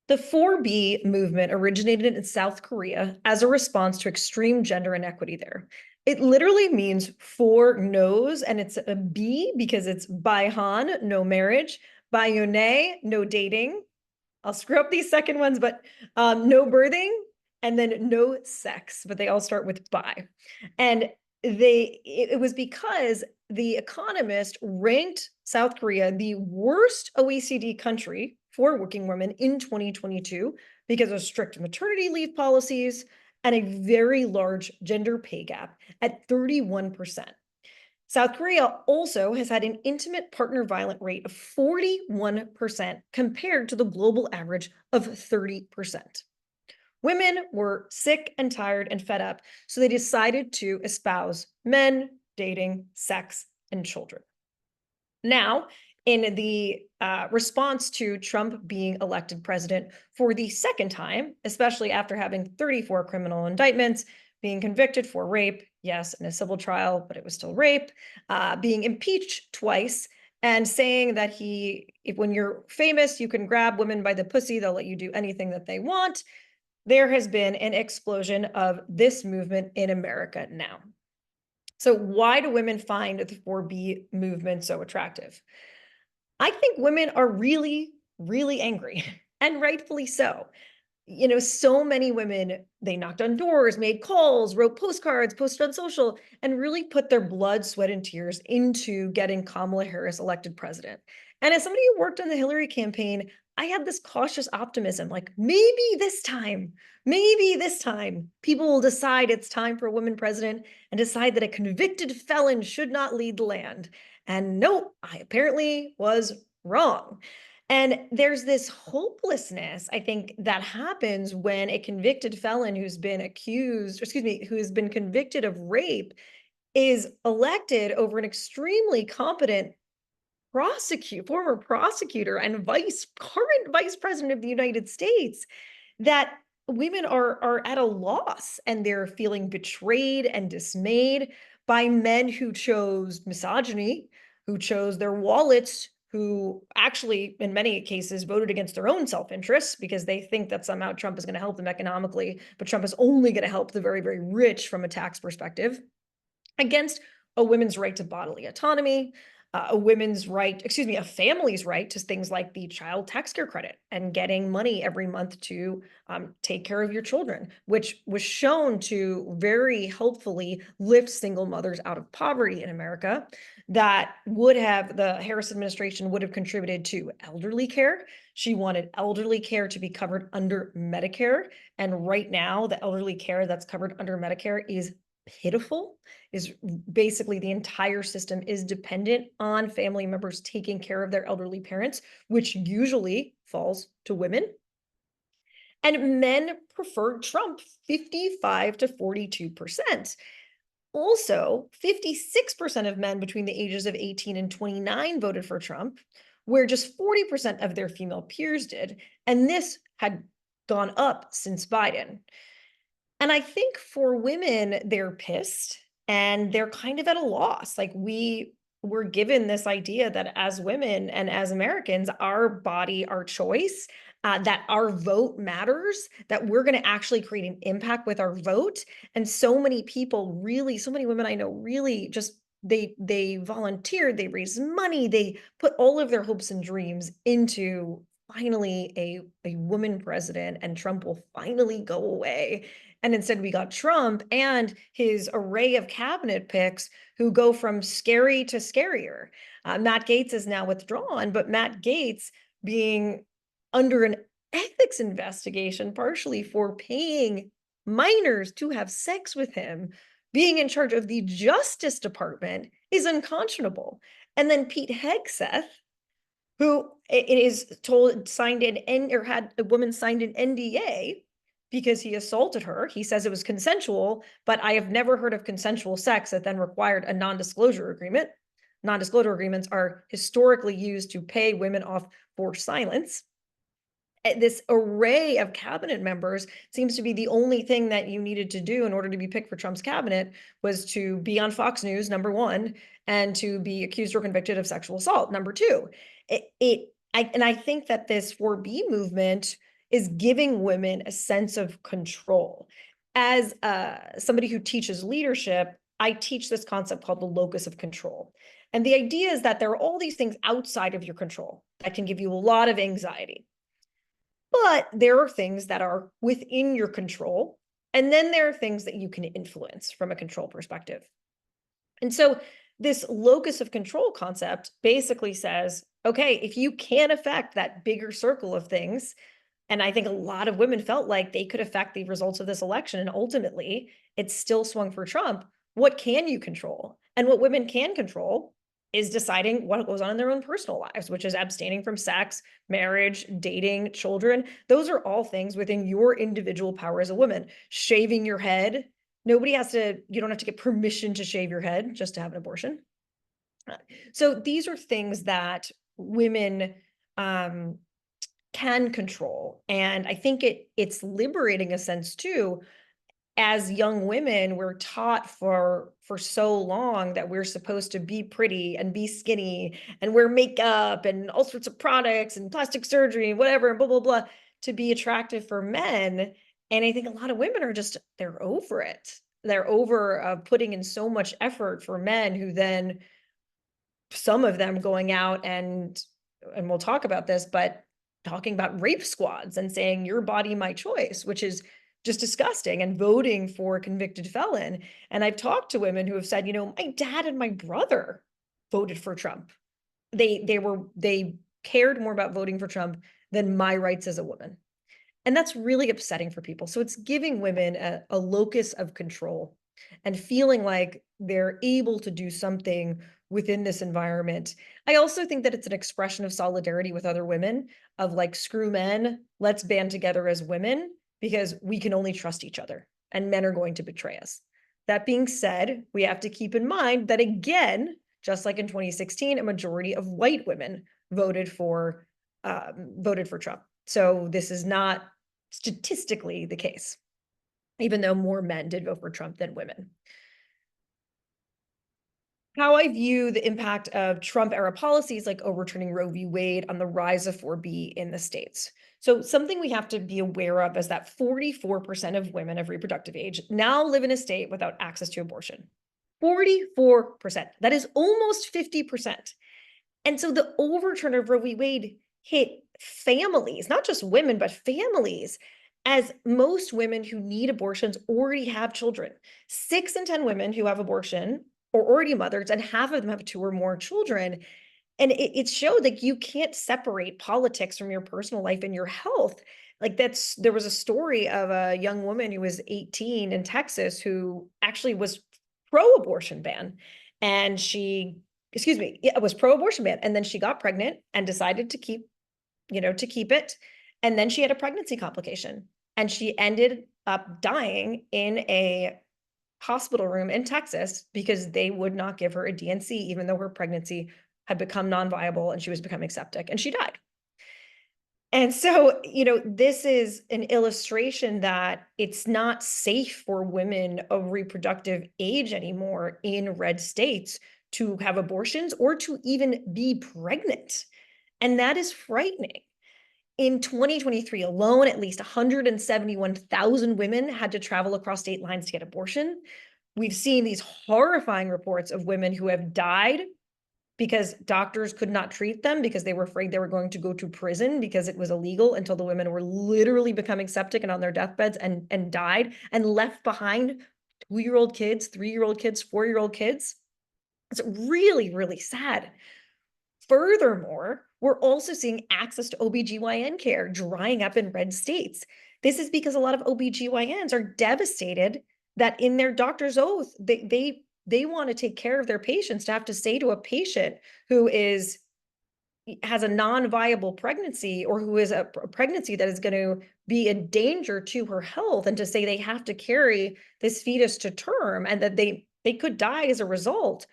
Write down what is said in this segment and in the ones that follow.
The 4B movement originated in South Korea as a response to extreme gender inequity there. It literally means four no's, and it's a B because it's Baihan, no marriage, Bayone, no dating. I'll screw up these second ones, but no birthing, and then no sex, but they all start with bi. And it was because The Economist ranked South Korea the worst OECD country for working women in 2022 because of strict maternity leave policies and a very large gender pay gap at 31%. South Korea also has had an intimate partner violent rate of 41% compared to the global average of 30%. Women were sick and tired and fed up, so they decided to espouse men, dating, sex, and children. Now, in the response to Trump being elected president for the second time, especially after having 34 criminal indictments, being convicted for rape, yes, in a civil trial, but it was still rape, being impeached twice, and saying that when you're famous, you can grab women by the pussy, they'll let you do anything that they want. There has been an explosion of this movement in America now. So why do women find the 4B movement so attractive? I think women are really, really angry, and rightfully so. So many women, they knocked on doors, made calls, wrote postcards, posted on social, and really put their blood, sweat, and tears into getting Kamala Harris elected president. And as somebody who worked on the Hillary campaign, I had this cautious optimism, like maybe this time, people will decide it's time for a woman president and decide that a convicted felon should not lead the land. And nope, I apparently was wrong. And there's this hopelessness, I think, that happens when a convicted felon who's been who's been convicted of rape is elected over an extremely competent former prosecutor and current vice president of the United States, that women are at a loss and they're feeling betrayed and dismayed by men who chose misogyny, who chose their wallets, who actually, in many cases, voted against their own self-interests because they think that somehow Trump is going to help them economically, but Trump is only going to help the very, very rich from a tax perspective, against a women's right to bodily autonomy, a family's right to things like the child tax care credit and getting money every month to take care of your children, which was shown to very helpfully lift single mothers out of poverty in America. The Harris administration would have contributed to elderly care. She wanted elderly care to be covered under Medicare. And right now, the elderly care that's covered under Medicare is pitiful. Is basically the entire system is dependent on family members taking care of their elderly parents, which usually falls to women. And men preferred Trump 55 to 42%. Also, 56% of men between the ages of 18 and 29 voted for Trump, where just 40% of their female peers did. And this had gone up since Biden. And I think for women, they're pissed and they're kind of at a loss. Like, we were given this idea that as women and as Americans, our body, our choice, that our vote matters, that we're going to actually create an impact with our vote. And so many women I know really just they volunteered, they raised money, they put all of their hopes and dreams into finally a woman president, and Trump will finally go away. And instead, we got Trump and his array of cabinet picks who go from scary to scarier. Matt Gaetz is now withdrawn, but Matt Gaetz being under an ethics investigation, partially for paying minors to have sex with him, being in charge of the Justice Department, is unconscionable. And then Pete Hegseth, who it is told had a woman signed an NDA because he assaulted her. He says it was consensual, but I have never heard of consensual sex that then required a non-disclosure agreement. Non-disclosure agreements are historically used to pay women off for silence. This array of cabinet members seems to be the only thing that you needed to do in order to be picked for Trump's cabinet was to be on Fox News, number one, and to be accused or convicted of sexual assault, number two. I think that this 4B movement is giving women a sense of control. As somebody who teaches leadership, I teach this concept called the locus of control. And the idea is that there are all these things outside of your control that can give you a lot of anxiety. But there are things that are within your control. And then there are things that you can influence from a control perspective. And so this locus of control concept basically says, okay, if you can affect that bigger circle of things, and I think a lot of women felt like they could affect the results of this election, and ultimately it still swung for Trump. What can you control? And what women can control is deciding what goes on in their own personal lives, which is abstaining from sex, marriage, dating, children. Those are all things within your individual power as a woman. Shaving your head. You don't have to get permission to shave your head just to have an abortion. So these are things that women can control. And I think it's liberating a sense too. As young women, we're taught for so long that we're supposed to be pretty and be skinny and wear makeup and all sorts of products and plastic surgery and whatever, and blah, blah, blah, to be attractive for men. And I think a lot of women are they're over it. They're over putting in so much effort for men who then, some of them going out and we'll talk about this, but talking about rape squads and saying your body, my choice, which is just disgusting, and voting for a convicted felon. And I've talked to women who have said, my dad and my brother voted for Trump. They cared more about voting for Trump than my rights as a woman. And that's really upsetting for people. So it's giving women a locus of control and feeling like they're able to do something within this environment. I also think that it's an expression of solidarity with other women, of like, screw men, let's band together as women because we can only trust each other and men are going to betray us. That being said, we have to keep in mind that, again, just like in 2016, a majority of white women voted for Trump. So this is not statistically the case, even though more men did vote for Trump than women. How I view the impact of Trump era policies like overturning Roe v. Wade on the rise of 4B in the states. So something we have to be aware of is that 44% of women of reproductive age now live in a state without access to abortion. 44%. That is almost 50%. And so the overturn of Roe v. Wade hit families, not just women, but families, as most women who need abortions already have children. 6 in 10 women who have abortion are already mothers, and half of them have 2 or more children. And it showed like you can't separate politics from your personal life and your health. Like there was a story of a young woman who was 18 in Texas who actually was pro-abortion ban. And it was pro-abortion ban. And then she got pregnant and decided to keep it. And then she had a pregnancy complication and she ended up dying in a hospital room in Texas because they would not give her a DNC, even though her pregnancy had become non-viable and she was becoming septic, and she died. And so, this is an illustration that it's not safe for women of reproductive age anymore in red states to have abortions or to even be pregnant. And that is frightening. In 2023 alone, at least 171,000 women had to travel across state lines to get abortion. We've seen these horrifying reports of women who have died because doctors could not treat them because they were afraid they were going to go to prison because it was illegal, until the women were literally becoming septic and on their deathbeds and died and left behind 2-year-old kids, 3-year-old kids, 4-year-old kids. It's really, really sad. Furthermore, we're also seeing access to OBGYN care drying up in red states. This is because a lot of OBGYNs are devastated that in their doctor's oath, they want to take care of their patients, to have to say to a patient who has a non-viable pregnancy or who is a pregnancy that is going to be a danger to her health, and to say they have to carry this fetus to term and that they could die as a result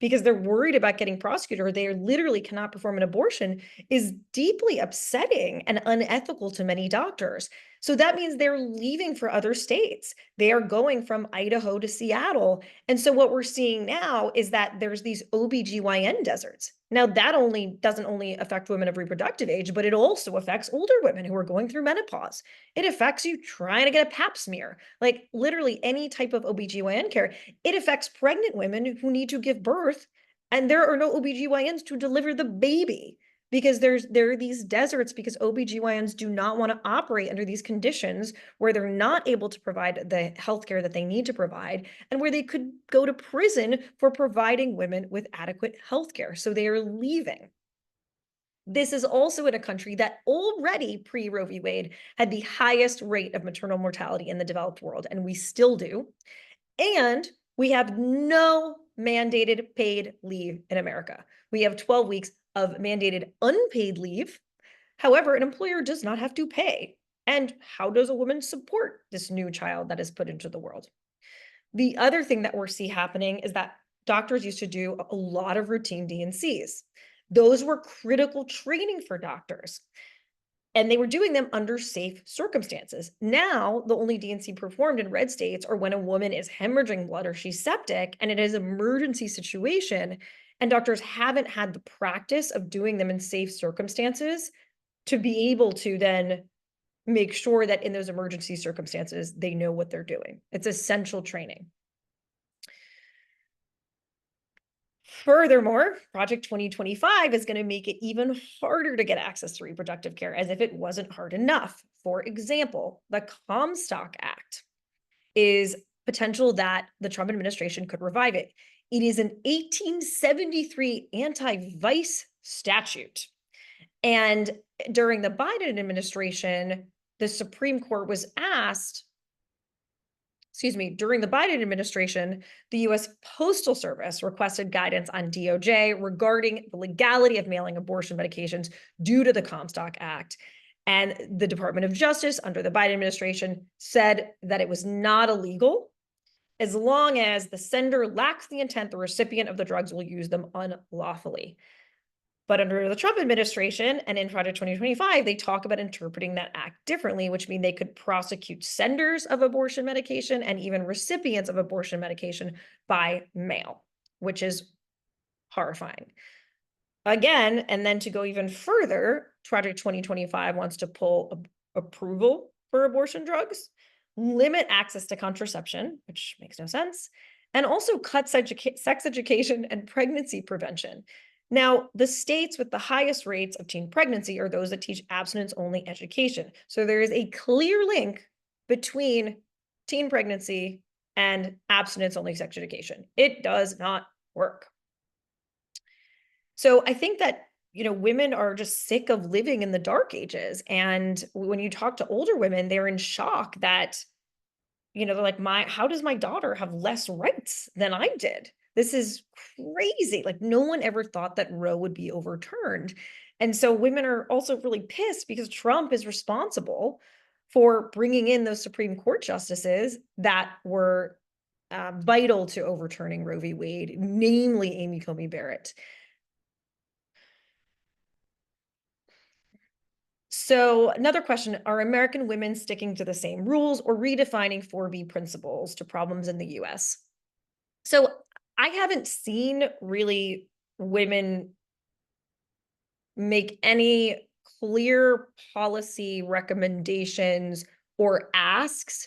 because they're worried about getting prosecuted or they literally cannot perform an abortion, is deeply upsetting and unethical to many doctors. So that means they're leaving for other states. They are going from Idaho to Seattle. And so what we're seeing now is that there's these OBGYN deserts. Now that doesn't only affect women of reproductive age, but it also affects older women who are going through menopause. It affects you trying to get a pap smear, like literally any type of OBGYN care. It affects pregnant women who need to give birth, and there are no OBGYNs to deliver the baby because there are these deserts because OBGYNs do not want to operate under these conditions where they're not able to provide the healthcare that they need to provide and where they could go to prison for providing women with adequate healthcare. So they are leaving. This is also in a country that already pre-Roe v. Wade had the highest rate of maternal mortality in the developed world, and we still do. And we have no mandated paid leave in America. We have 12 weeks of mandated unpaid leave. However, an employer does not have to pay. And how does a woman support this new child that is put into the world? The other thing that we're seeing happening is that doctors used to do a lot of routine D&Cs. Those were critical training for doctors, and they were doing them under safe circumstances. Now, the only D&C performed in red states are when a woman is hemorrhaging blood or she's septic and it is an emergency situation, and doctors haven't had the practice of doing them in safe circumstances to be able to then make sure that in those emergency circumstances, they know what they're doing. It's essential training. Furthermore, Project 2025 is going to make it even harder to get access to reproductive care, as if it wasn't hard enough. For example, the Comstock Act is potential that the Trump administration could revive it. It is an 1873 anti-vice statute. And during the Biden administration, the Supreme Court was asked, during the Biden administration, the US Postal Service requested guidance on DOJ regarding the legality of mailing abortion medications due to the Comstock Act. And the Department of Justice under the Biden administration said that it was not illegal as long as the sender lacks the intent the recipient of the drugs will use them unlawfully. But under the Trump administration and in Project 2025, they talk about interpreting that act differently, which means they could prosecute senders of abortion medication and even recipients of abortion medication by mail, which is horrifying. Again, and then to go even further, Project 2025 wants to pull approval for abortion drugs, limit access to contraception, which makes no sense, and also cut sex education and pregnancy prevention. Now, the states with the highest rates of teen pregnancy are those that teach abstinence-only education. So there is a clear link between teen pregnancy and abstinence-only sex education. It does not work. So I think that, women are just sick of living in the dark ages. And when you talk to older women, they're in shock that, they're like, how does my daughter have less rights than I did? This is crazy. Like, no one ever thought that Roe would be overturned. And so women are also really pissed because Trump is responsible for bringing in those Supreme Court justices that were vital to overturning Roe v. Wade, namely Amy Coney Barrett. So another question, are American women sticking to the same rules or redefining 4B principles to problems in the US? So I haven't seen really women make any clear policy recommendations or asks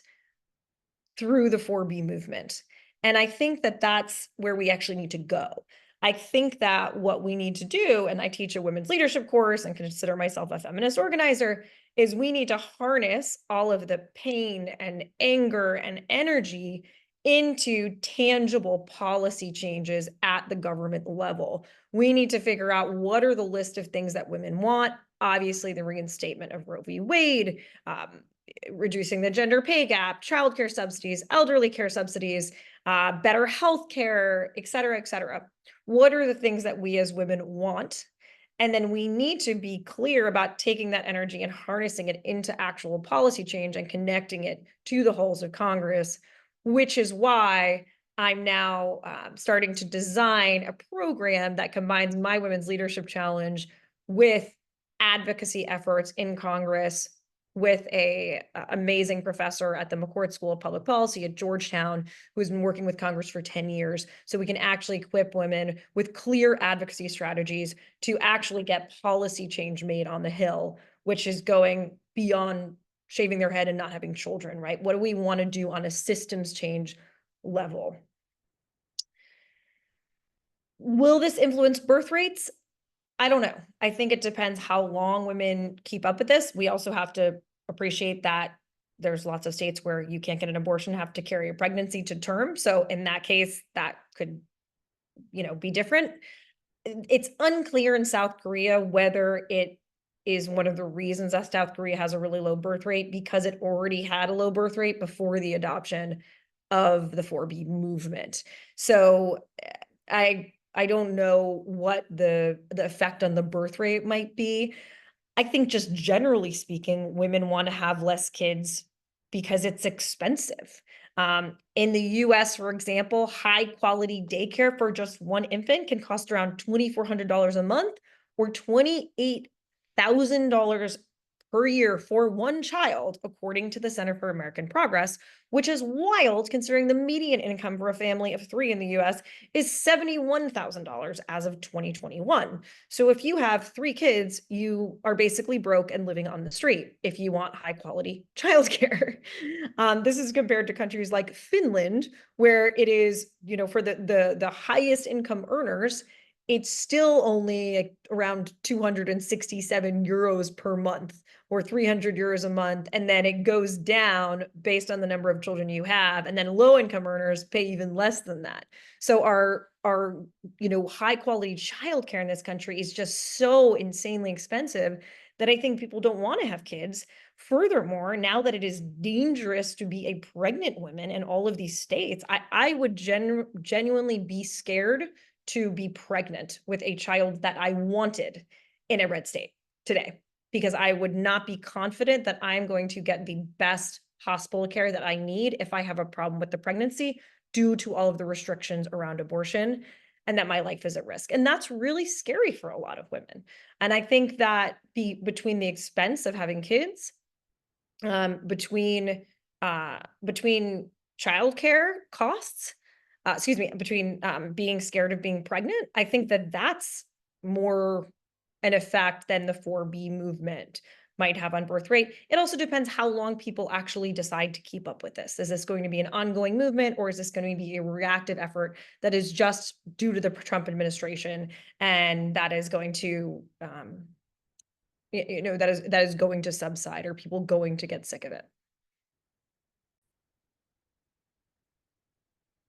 through the 4B movement. And I think that that's where we actually need to go. I think that what we need to do, and I teach a women's leadership course and consider myself a feminist organizer, is we need to harness all of the pain and anger and energy into tangible policy changes at the government level. We need to figure out what are the list of things that women want. Obviously, the reinstatement of Roe v. Wade, reducing the gender pay gap, childcare subsidies, elderly care subsidies, better health care, et cetera, et cetera. What are the things that we as women want? And then we need to be clear about taking that energy and harnessing it into actual policy change and connecting it to the halls of Congress, which is why I'm now starting to design a program that combines my Women's Leadership Challenge with advocacy efforts in Congress with a amazing professor at the McCourt School of Public Policy at Georgetown, who's been working with Congress for 10 years. So we can actually equip women with clear advocacy strategies to actually get policy change made on the Hill, which is going beyond shaving their head and not having children, right? What do we want to do on a systems change level? Will this influence birth rates? I don't know. I think it depends how long women keep up with this. We also have to appreciate that there's lots of states where you can't get an abortion, have to carry a pregnancy to term. So in that case, that could, be different. It's unclear in South Korea whether it is one of the reasons that South Korea has a really low birth rate because it already had a low birth rate before the adoption of the 4B movement. So I don't know what the effect on the birth rate might be. I think just generally speaking, women want to have less kids because it's expensive. In the US, for example, high quality daycare for just one infant can cost around $2,400 a month or $28,000 per year for one child, according to the Center for American Progress, which is wild considering the median income for a family of three in the US is $71,000 as of 2021. So if you have three kids, you are basically broke and living on the street if you want high quality childcare. This is compared to countries like Finland, where it is, for the highest income earners, it's still only around 267 euros per month or 300 euros a month. And then it goes down based on the number of children you have. And then low income earners pay even less than that. So our high quality childcare in this country is just so insanely expensive that I think people don't want to have kids. Furthermore, now that it is dangerous to be a pregnant woman in all of these states, I would genuinely be scared to be pregnant with a child that I wanted in a red state today, because I would not be confident that I'm going to get the best hospital care that I need if I have a problem with the pregnancy due to all of the restrictions around abortion, and that my life is at risk. And that's really scary for a lot of women. And I think that between the expense of having kids, between childcare costs, between being scared of being pregnant, I think that that's more an effect than the 4B movement might have on birth rate. It also depends how long people actually decide to keep up with this. Is this going to be an ongoing movement, or is this going to be a reactive effort that is just due to the Trump administration, and that is going to that is going to subside, or people going to get sick of it?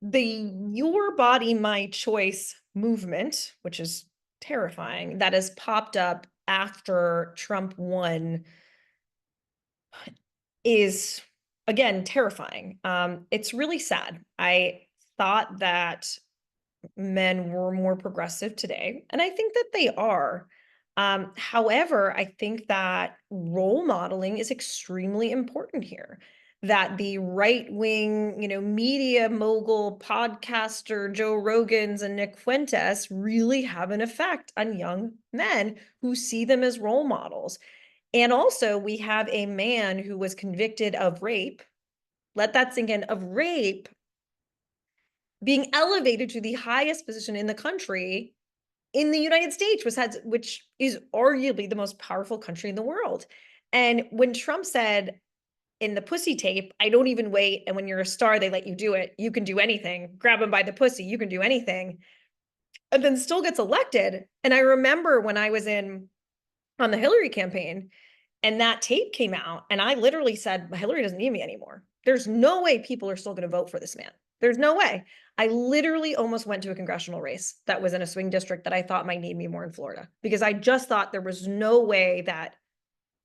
The Your Body, My Choice movement, which is terrifying, that has popped up after Trump won, is again terrifying. It's really sad. I thought that men were more progressive today, and I think that they are. However, I think that role modeling is extremely important here. That the right wing, media mogul, podcaster Joe Rogans and Nick Fuentes really have an effect on young men who see them as role models. And also, we have a man who was convicted of rape. Let that sink in, of rape, being elevated to the highest position in the country in the United States, which is arguably the most powerful country in the world. And when Trump said in the pussy tape, I don't even wait, and when you're a star, they let you do it. You can do anything. Grab him by the pussy. You can do anything. And then still gets elected. And I remember when I was on the Hillary campaign, and that tape came out, and I literally said, Hillary doesn't need me anymore. There's no way people are still going to vote for this man. There's no way. I literally almost went to a congressional race that was in a swing district that I thought might need me more in Florida, because I just thought there was no way that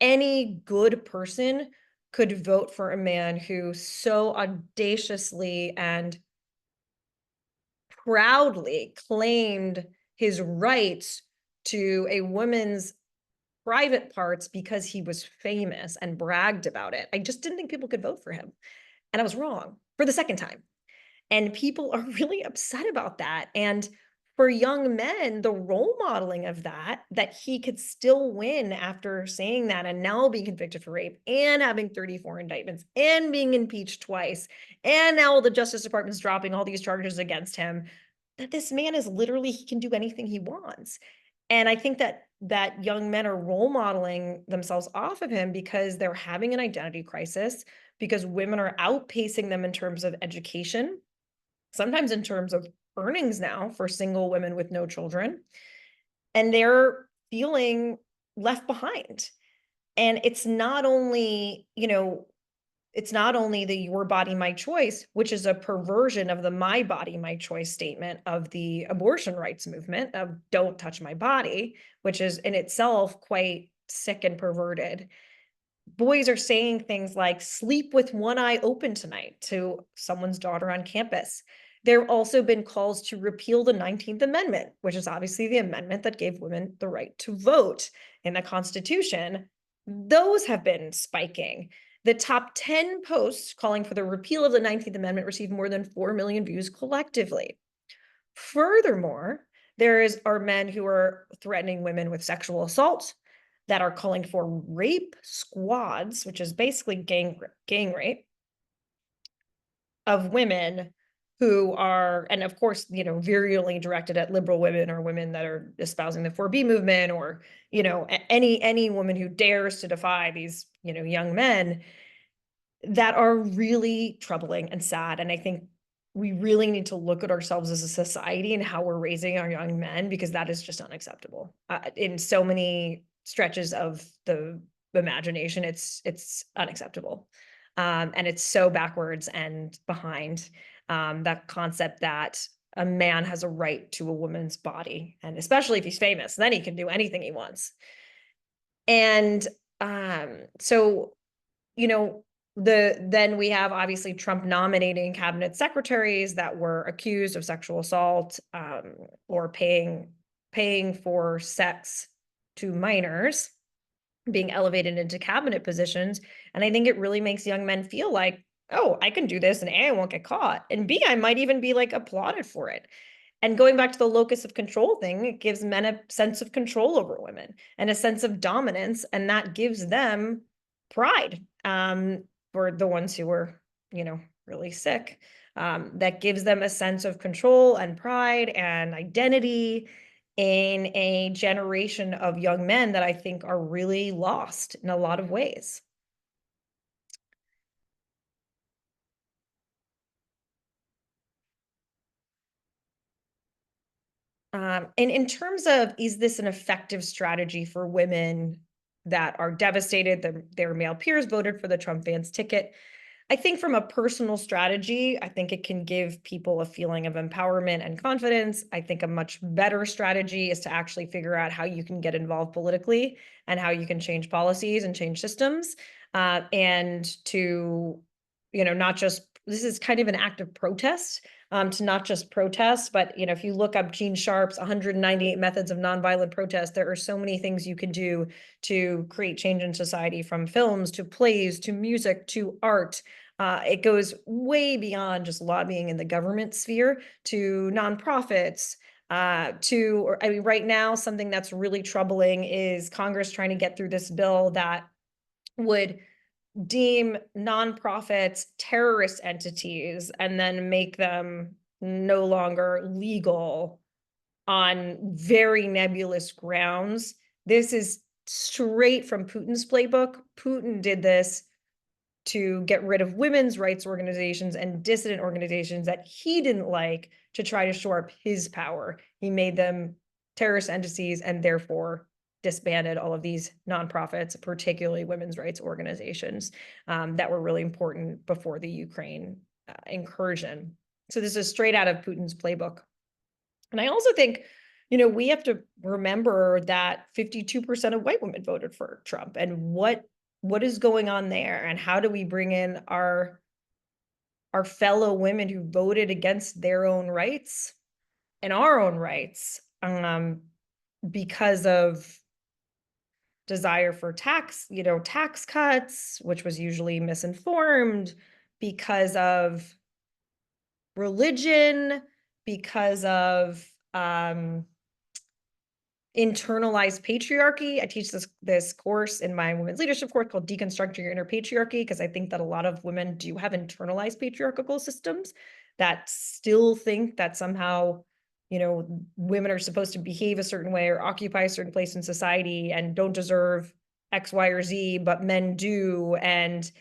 any good person could vote for a man who so audaciously and proudly claimed his rights to a woman's private parts because he was famous and bragged about it. I just didn't think people could vote for him. And I was wrong for the second time. And people are really upset about that. And for young men, the role modeling of that he could still win after saying that and now being convicted for rape and having 34 indictments and being impeached twice, and now the Justice Department's dropping all these charges against him, that this man is literally, he can do anything he wants. And I think that young men are role modeling themselves off of him because they're having an identity crisis, because women are outpacing them in terms of education, sometimes in terms of earnings now for single women with no children, and they're feeling left behind. And it's not only, it's not only the your body, my choice, which is a perversion of the my body, my choice statement of the abortion rights movement of don't touch my body, which is in itself quite sick and perverted. Boys are saying things like sleep with one eye open tonight to someone's daughter on campus. There have also been calls to repeal the 19th Amendment, which is obviously the amendment that gave women the right to vote in the Constitution. Those have been spiking. The top 10 posts calling for the repeal of the 19th Amendment received more than 4 million views collectively. Furthermore, are men who are threatening women with sexual assault, that are calling for rape squads, which is basically gang rape of women who are, and of course, virulently directed at liberal women or women that are espousing the 4B movement, or, any woman who dares to defy these, young men, that are really troubling and sad. And I think we really need to look at ourselves as a society and how we're raising our young men, because that is just unacceptable in so many stretches of the imagination. It's unacceptable. And it's so backwards and behind that concept that a man has a right to a woman's body, and especially if he's famous, then he can do anything he wants. And so, then we have obviously Trump nominating cabinet secretaries that were accused of sexual assault or paying for sex to minors, being elevated into cabinet positions. And I think it really makes young men feel like, oh, I can do this, and A, I won't get caught, and B, I might even be like applauded for it. And going back to the locus of control thing, it gives men a sense of control over women and a sense of dominance, and that gives them pride. For the ones who were, really sick, that gives them a sense of control and pride and identity in a generation of young men that I think are really lost in a lot of ways. And in terms of, is this an effective strategy for women that are devastated that their male peers voted for the Trump Vance ticket? I think from a personal strategy, I think it can give people a feeling of empowerment and confidence. I think a much better strategy is to actually figure out how you can get involved politically and how you can change policies and change systems. And to, not just, this is kind of an act of protest, to not just protest, but, if you look up Gene Sharp's 198 methods of nonviolent protest, there are so many things you can do to create change in society, from films to plays to music to art. It goes way beyond just lobbying in the government sphere to nonprofits. Right now, something that's really troubling is Congress trying to get through this bill that would deem nonprofits terrorist entities and then make them no longer legal on very nebulous grounds. This is straight from Putin's playbook. Putin did this to get rid of women's rights organizations and dissident organizations that he didn't like, to try to shore up his power. He made them terrorist entities and therefore disbanded all of these nonprofits, particularly women's rights organizations, that were really important before the Ukraine incursion. So this is straight out of Putin's playbook. And I also think, we have to remember that 52% of white women voted for Trump, and what is going on there, and how do we bring in our fellow women who voted against their own rights and our own rights, because of desire for tax cuts, which was usually misinformed, because of religion, because of internalized patriarchy. I teach this course in my women's leadership course called Deconstructing Your Inner Patriarchy, because I think that a lot of women do have internalized patriarchal systems that still think that somehow, women are supposed to behave a certain way or occupy a certain place in society and don't deserve X, Y, or Z, but men do. And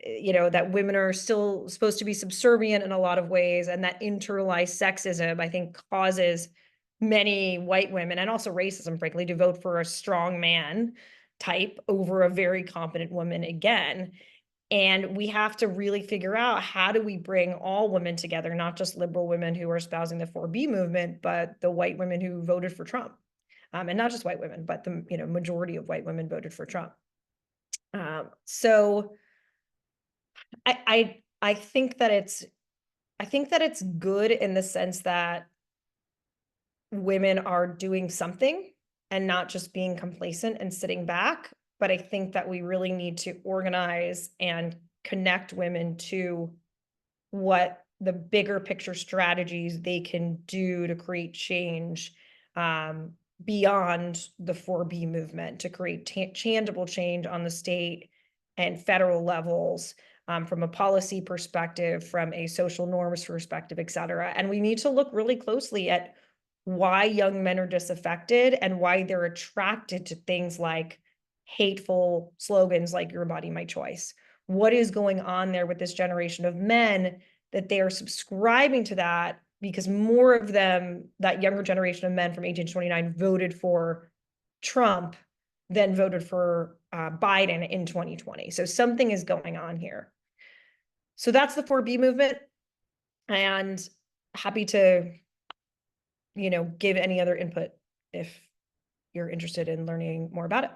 that women are still supposed to be subservient in a lot of ways. And that internalized sexism, I think, causes many white women, and also racism, frankly, to vote for a strong man type over a very competent woman again. And we have to really figure out, how do we bring all women together, not just liberal women who are espousing the 4B movement, but the white women who voted for Trump. And not just white women, but the majority of white women voted for Trump. So I think that it's good in the sense that women are doing something and not just being complacent and sitting back. But I think that we really need to organize and connect women to what the bigger picture strategies they can do to create change, beyond the 4B movement, to create tangible change on the state and federal levels, from a policy perspective, from a social norms perspective, et cetera. And we need to look really closely at why young men are disaffected and why they're attracted to things like hateful slogans like "Your Body, My Choice." What is going on there with this generation of men that they are subscribing to that? Because more of them, that younger generation of men from 18 to 29, voted for Trump than voted for Biden in 2020. So something is going on here. So that's the 4B movement, and happy to give any other input if you're interested in learning more about it.